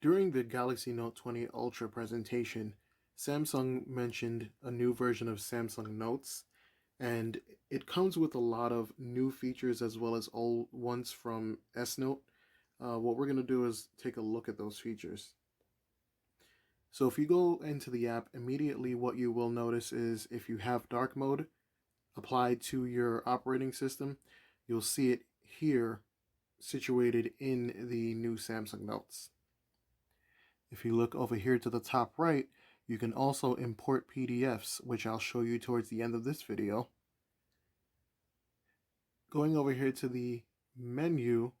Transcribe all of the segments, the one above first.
During the Galaxy Note 20 Ultra presentation, Samsung mentioned a new version of Samsung Notes, and it comes with a lot of new features as well as old ones from S Note. What we're going to do is take a look at those features. So if you go into the app, immediately what you will notice is if you have dark mode applied to your operating system, you'll see it here situated in the new Samsung Notes. If you look over here to the top right, you can also import PDFs, which I'll show you towards the end of this video. Going over here to the menu,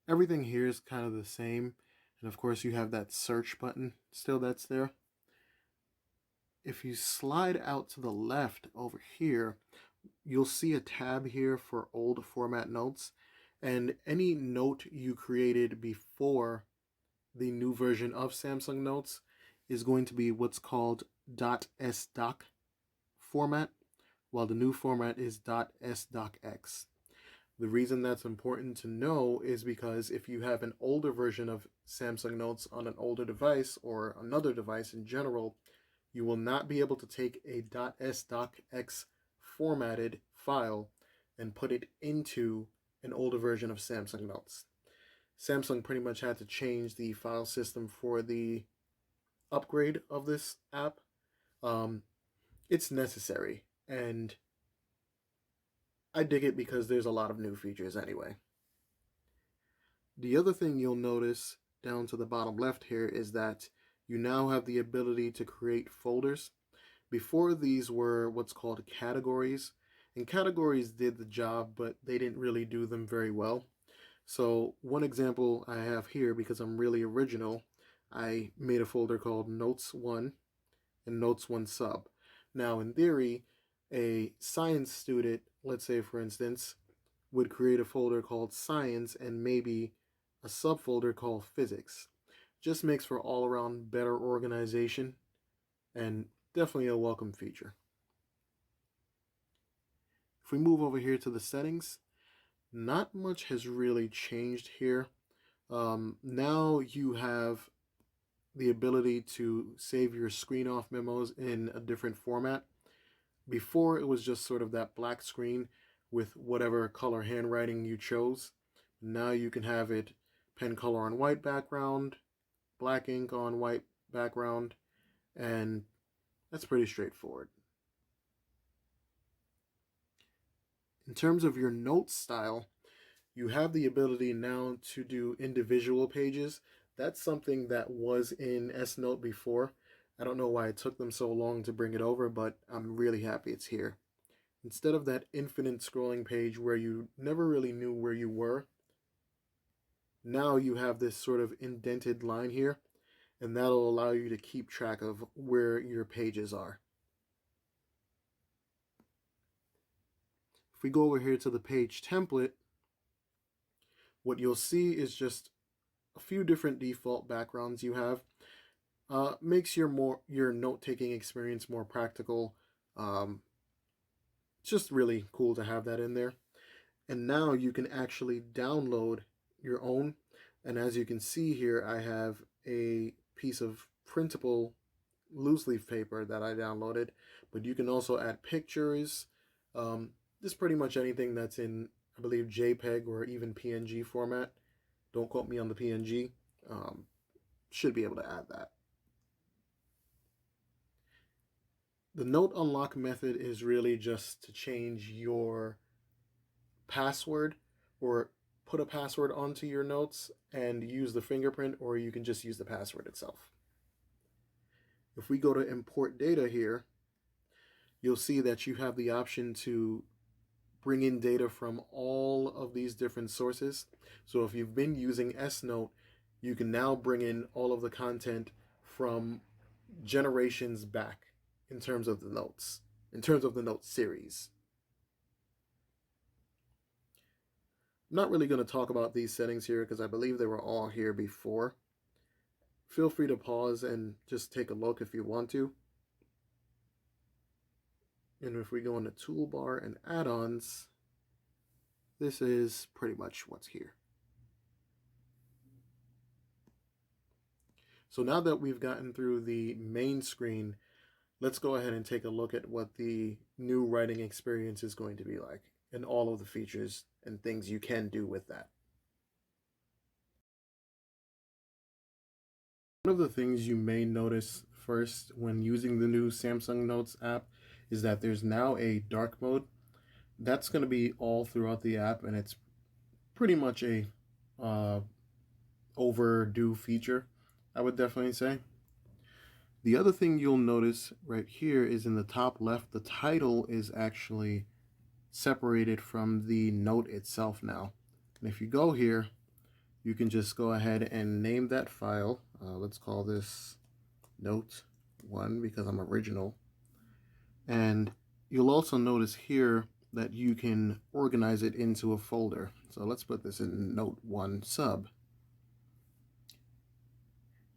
everything here is kind of the same. And of course you have that search button still that's there. If you slide out to the left over here, you'll see a tab here for old format notes. And any note you created before the new version of Samsung Notes is going to be what's called .SDOC format, while the new format is .SDOCX. The reason that's important to know is because if you have an older version of Samsung Notes on an older device or another device in general, you will not be able to take a .SDOCX formatted file and put it into an older version of Samsung Notes. Samsung pretty much had to change the file system for the upgrade of this app. It's necessary, and I dig it because there's a lot of new features anyway. The other thing you'll notice down to the bottom left here is that you now have the ability to create folders. Before, these were what's called categories, and categories did the job, but they didn't really do them very well. So one example I have here, because I'm really original, I made a folder called Notes 1 and Notes 1 Sub. Now in theory, a science student, let's say for instance, would create a folder called Science and maybe a subfolder called Physics. Just makes for all around better organization and definitely a welcome feature. If we move over here to the settings, not much has really changed here. Now you have the ability to save your screen off memos in a different format. Before, it was just sort of that black screen with whatever color handwriting you chose. Now you can have it pen color on white background, black ink on white background, and that's pretty straightforward. In terms of your note style, you have the ability now to do individual pages. That's something that was in S Note before. I don't know why it took them so long to bring it over, but I'm really happy it's here. Instead of that infinite scrolling page where you never really knew where you were, now you have this sort of indented line here, and that'll allow you to keep track of where your pages are. If we go over here to the page template, what you'll see is just a few different default backgrounds you have. Makes your note-taking experience more practical. It's just really cool to have that in there. And now you can actually download your own. And as you can see here, I have a piece of printable loose leaf paper that I downloaded. But you can also add pictures. Just pretty much anything that's in, I believe, JPEG or even PNG format. Don't quote me on the PNG. Should be able to add that. The note unlock method is really just to change your password or put a password onto your notes and use the fingerprint, or you can just use the password itself. If we go to import data here, you'll see that you have the option to bring in data from all of these different sources. So if you've been using S Note, you can now bring in all of the content from generations back in terms of the notes, in terms of the note series. I'm not really going to talk about these settings here because I believe they were all here before. Feel free to pause and just take a look if you want to. And if we go into Toolbar and Add-ons, this is pretty much what's here. So now that we've gotten through the main screen, let's go ahead and take a look at what the new writing experience is going to be like and all of the features and things you can do with that. One of the things you may notice first when using the new Samsung Notes app is that there's now a dark mode. That's going to be all throughout the app, and it's pretty much a overdue feature, I would definitely say. The other thing you'll notice right here is in the top left, the title is actually separated from the note itself now. And if you go here, you can just go ahead and name that file. Let's call this Note 1 because I'm original. And you'll also notice here that you can organize it into a folder. So let's put this in Note 1 sub.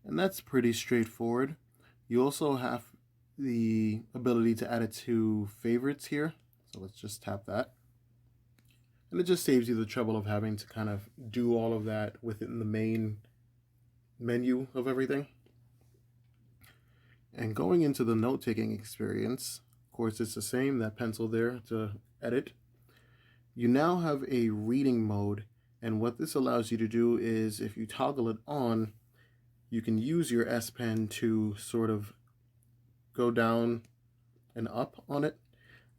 And that's pretty straightforward. You also have the ability to add it to favorites here. So let's just tap that. And it just saves you the trouble of having to kind of do all of that within the main menu of everything. And going into the note-taking experience, of course, it's the same, that pencil there to edit. You now have a reading mode, and what this allows you to do is if you toggle it on, you can use your S Pen to sort of go down and up on it,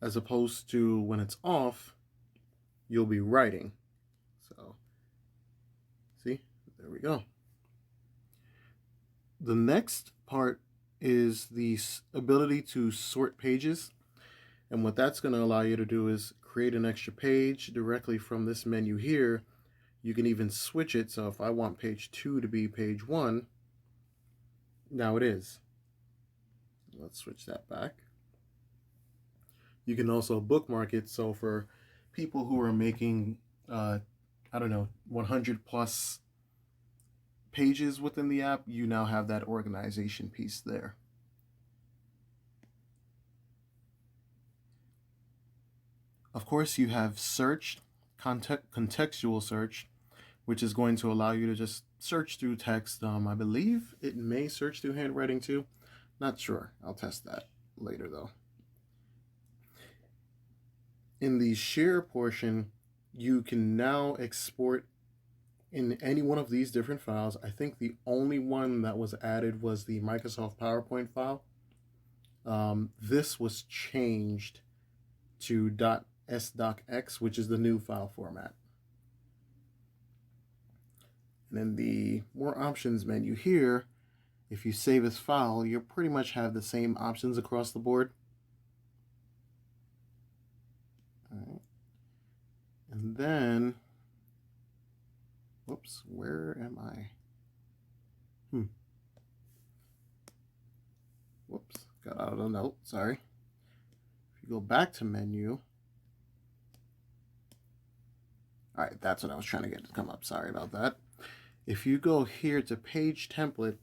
as opposed to when it's off, you'll be writing. So, see, there we go. The next part is the ability to sort pages. And what that's going to allow you to do is create an extra page directly from this menu here. You can even switch it. So if I want page 2 to be page 1, now it is. Let's switch that back. You can also bookmark it. So for people who are making, I don't know, 100 plus pages within the app, you now have that organization piece there. Of course, you have search, contextual search, which is going to allow you to just search through text. I believe it may search through handwriting too. Not sure. I'll test that later though. In the share portion, you can now export in any one of these different files. I think the only one that was added was the Microsoft PowerPoint file. This was changed to .SDOCX, which is the new file format. And in the more options menu here, if you save as file, you pretty much have the same options across the board. All right. And then, whoops, where am I? Whoops, got out of the note, sorry. If you go back to menu, all right, that's what I was trying to get to come up, sorry about that. If you go here to page template,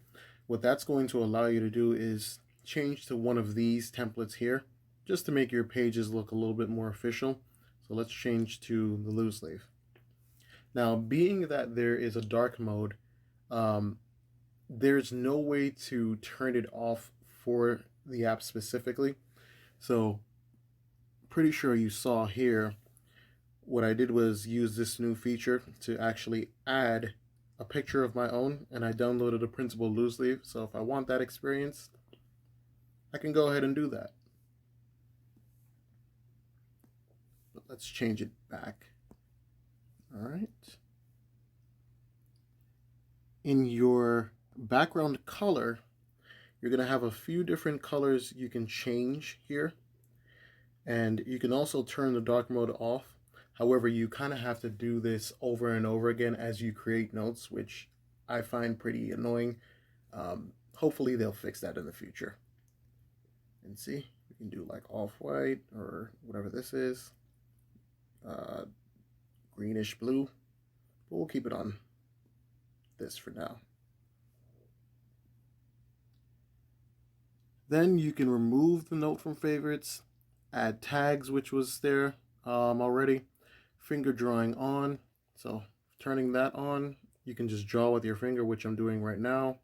what that's going to allow you to do is change to one of these templates here, just to make your pages look a little bit more official. So let's change to the loose leaf. Now, being that there is a dark mode, there's no way to turn it off for the app specifically. So pretty sure you saw here, what I did was use this new feature to actually add a picture of my own, and I downloaded a printable loose leaf. So if I want that experience, I can go ahead and do that. But let's change it back. All right. In your background color, you're going to have a few different colors you can change here. And you can also turn the dark mode off. However, you kind of have to do this over and over again as you create notes, which I find pretty annoying. Hopefully they'll fix that in the future. And see, we can do like off-white or whatever this is. Greenish blue. But we'll keep it on this for now. Then you can remove the note from favorites, add tags, which was there already, finger drawing on. So turning that on, you can just draw with your finger, which I'm doing right now.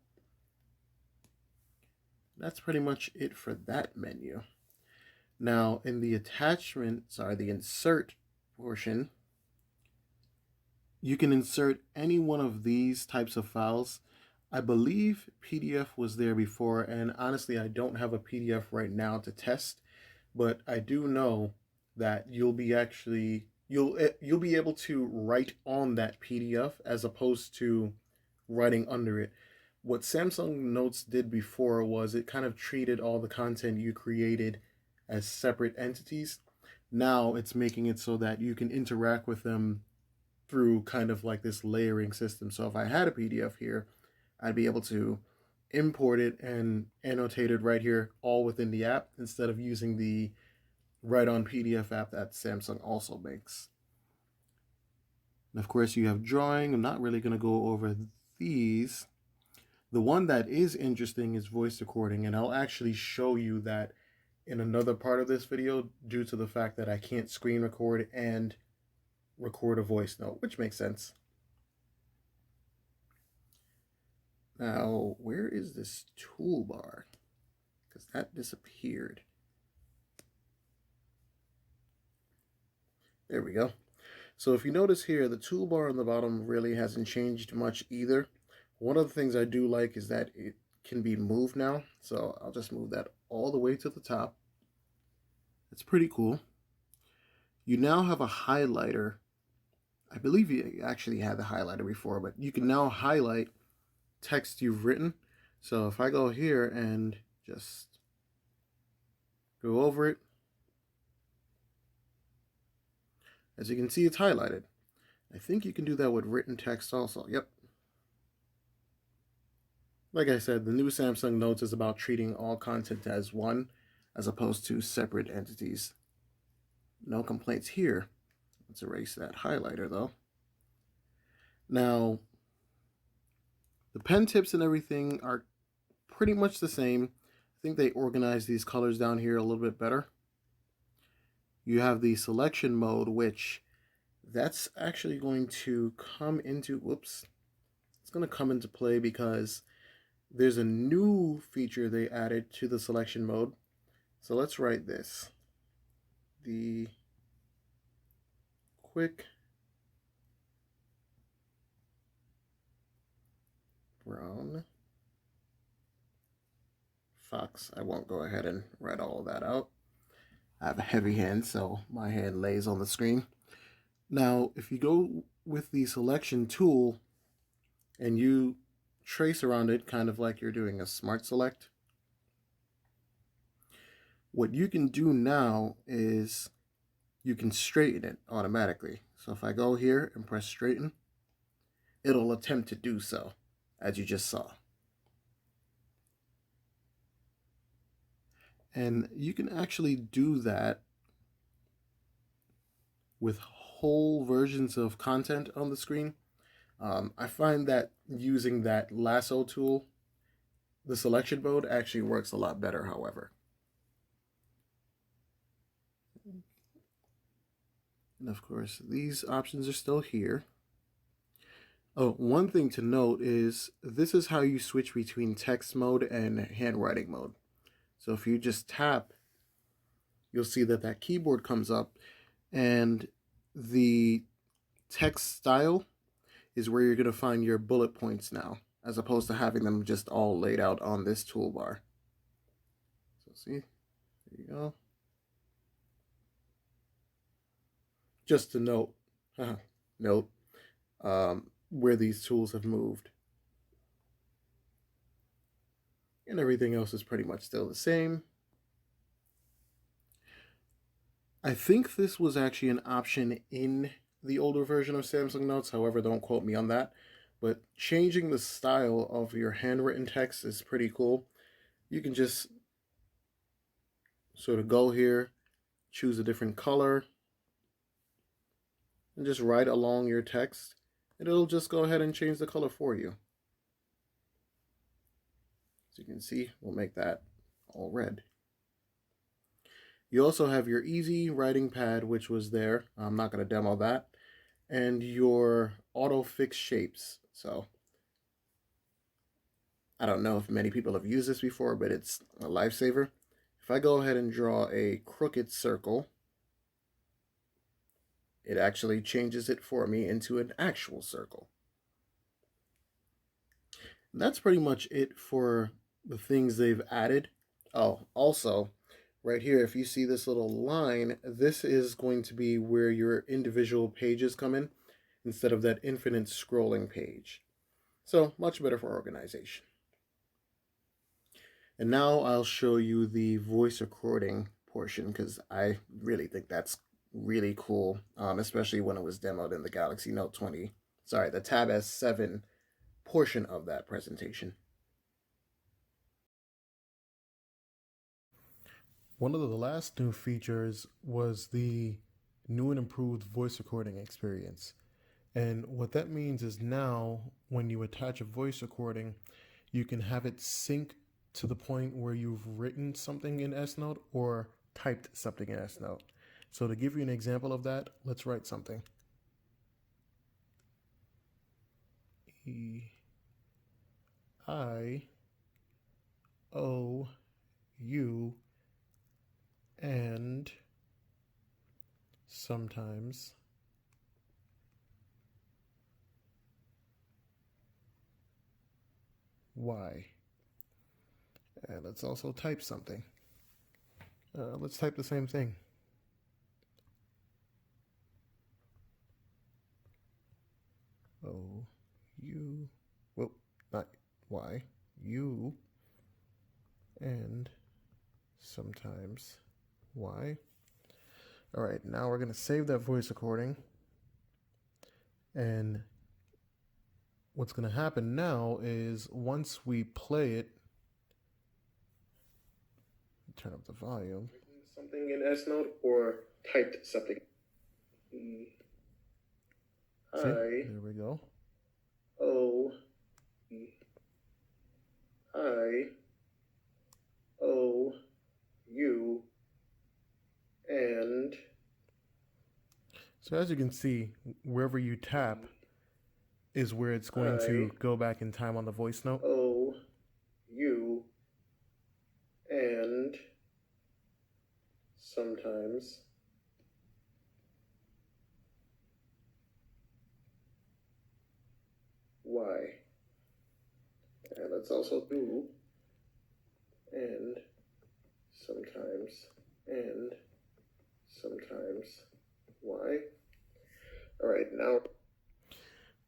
That's pretty much it for that menu. Now in the the insert portion, you can insert any one of these types of files. I believe PDF was there before, and honestly, I don't have a PDF right now to test, but I do know that you'll be able to write on that PDF as opposed to writing under it. What Samsung Notes did before was it kind of treated all the content you created as separate entities. Now it's making it so that you can interact with them through kind of like this layering system. So if I had a PDF here, I'd be able to import it and annotate it right here, all within the app, instead of using the Write on PDF app that Samsung also makes. And of course, you have drawing. I'm not really going to go over these. The one that is interesting is voice recording, and I'll actually show you that in another part of this video due to the fact that I can't screen record and record a voice note, which makes sense. Now, where is this toolbar? Because that disappeared. There we go. So if you notice here, the toolbar on the bottom really hasn't changed much either. One of the things I do like is that it can be moved now. So I'll just move that all the way to the top. It's pretty cool. You now have a highlighter. I believe you actually had the highlighter before, but you can now highlight text you've written. So if I go here and just go over it, as you can see, it's highlighted. I think you can do that with written text also. Yep. Like I said, the new Samsung Notes is about treating all content as one, as opposed to separate entities. No complaints here. Let's erase that highlighter though. Now, the pen tips and everything are pretty much the same. I think they organize these colors down here a little bit better. You have the selection mode, which that's actually going to come into, it's going to come into play because there's a new feature they added to the selection mode. So let's write this. The quick brown fox. I won't go ahead and write all of that out. I have a heavy hand, so my hand lays on the screen. Now, if you go with the selection tool and you trace around it, kind of like you're doing a smart select, what you can do now is you can straighten it automatically. So if I go here and press straighten, it'll attempt to do so, as you just saw. And you can actually do that with whole versions of content on the screen. I find that using that lasso tool, the selection mode, actually works a lot better, however. And of course, these options are still here. Oh, one thing to note is this is how you switch between text mode and handwriting mode. So if you just tap, you'll see that that keyboard comes up, and the text style is where you're going to find your bullet points now, as opposed to having them just all laid out on this toolbar. So see, there you go. Just to note, where these tools have moved. And everything else is pretty much still the same. I think this was actually an option in the older version of Samsung Notes, however, don't quote me on that. But changing the style of your handwritten text is pretty cool. You can just sort of go here, choose a different color, and just write along your text, and it'll just go ahead and change the color for you. As you can see, we'll make that all red. You also have your easy writing pad, which was there. I'm not going to demo that. And your auto fix shapes. So I don't know if many people have used this before, but it's a lifesaver. If I go ahead and draw a crooked circle, it actually changes it for me into an actual circle. And that's pretty much it for the things they've added. Oh, also, right here, if you see this little line, this is going to be where your individual pages come in instead of that infinite scrolling page. So much better for organization. And now I'll show you the voice recording portion because I really think that's really cool, especially when it was demoed in the Galaxy Note 20. Sorry, the Tab S7 portion of that presentation. One of the last new features was the new and improved voice recording experience. And what that means is now when you attach a voice recording, you can have it sync to the point where you've written something in S Note or typed something in S Note. So to give you an example of that, let's write something. E-I-O-U and sometimes Y. And let's also type something. Let's type the same thing. O-U, well, not Y, U, and sometimes Y. All right, now we're going to save that voice recording. And what's going to happen now is once we play it, turn up the volume. Something in S Note or typed something. See, there we go. O-I-O-U and so as you can see, wherever you tap is where it's going to go back in time on the voice note. O-U and sometimes Y. And let's also do and sometimes Y. All right, now.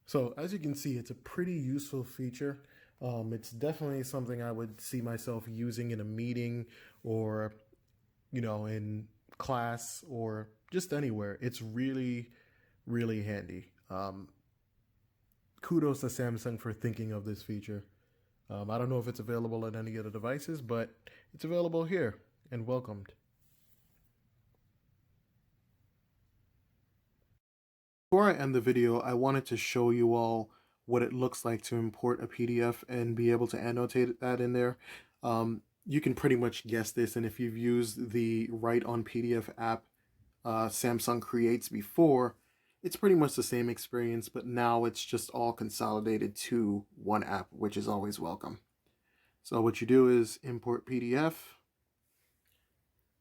So as you can see, it's a pretty useful feature. It's definitely something I would see myself using in a meeting or, in class or just anywhere. It's really, really handy. Kudos to Samsung for thinking of this feature. I don't know if it's available on any other devices, but it's available here and welcomed. Before I end the video, I wanted to show you all what it looks like to import a PDF and be able to annotate that in there. You can pretty much guess this, and if you've used the Write on PDF app Samsung creates before, it's pretty much the same experience, but now it's just all consolidated to one app, which is always welcome. So what you do is import PDF,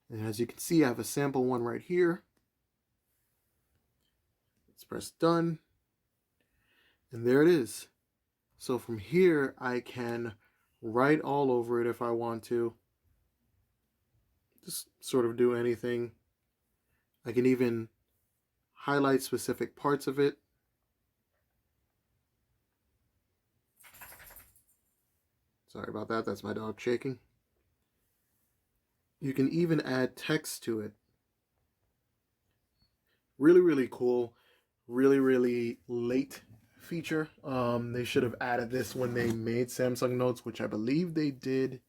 and as you can see, I have a sample one right here. Let's press done, and there it is. So from here, I can write all over it if I want to. Just sort of do anything. I can even highlight specific parts of it. Sorry about that, that's my dog shaking. You can even add text to it. Really, really cool. Really, really late feature. They should have added this when they made Samsung Notes, which I believe they did.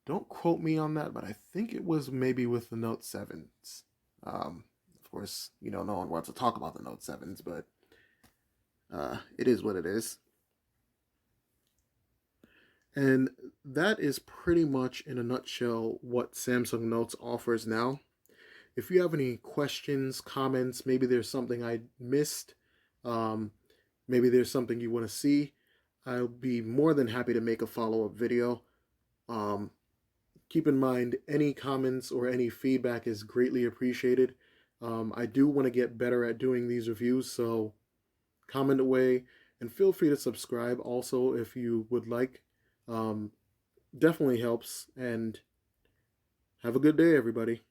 Don't quote me on that, but I think it was maybe with the Note 7s. Of course, no one wants to talk about the Note 7s, but it is what it is. And that is pretty much in a nutshell what Samsung Notes offers now. If you have any questions, comments, maybe there's something I missed, maybe there's something you want to see, I'll be more than happy to make a follow-up video. Um, Keep in mind, any comments or any feedback is greatly appreciated. I do want to get better at doing these reviews, so comment away and feel free to subscribe also if you would like. Definitely helps, and have a good day, everybody.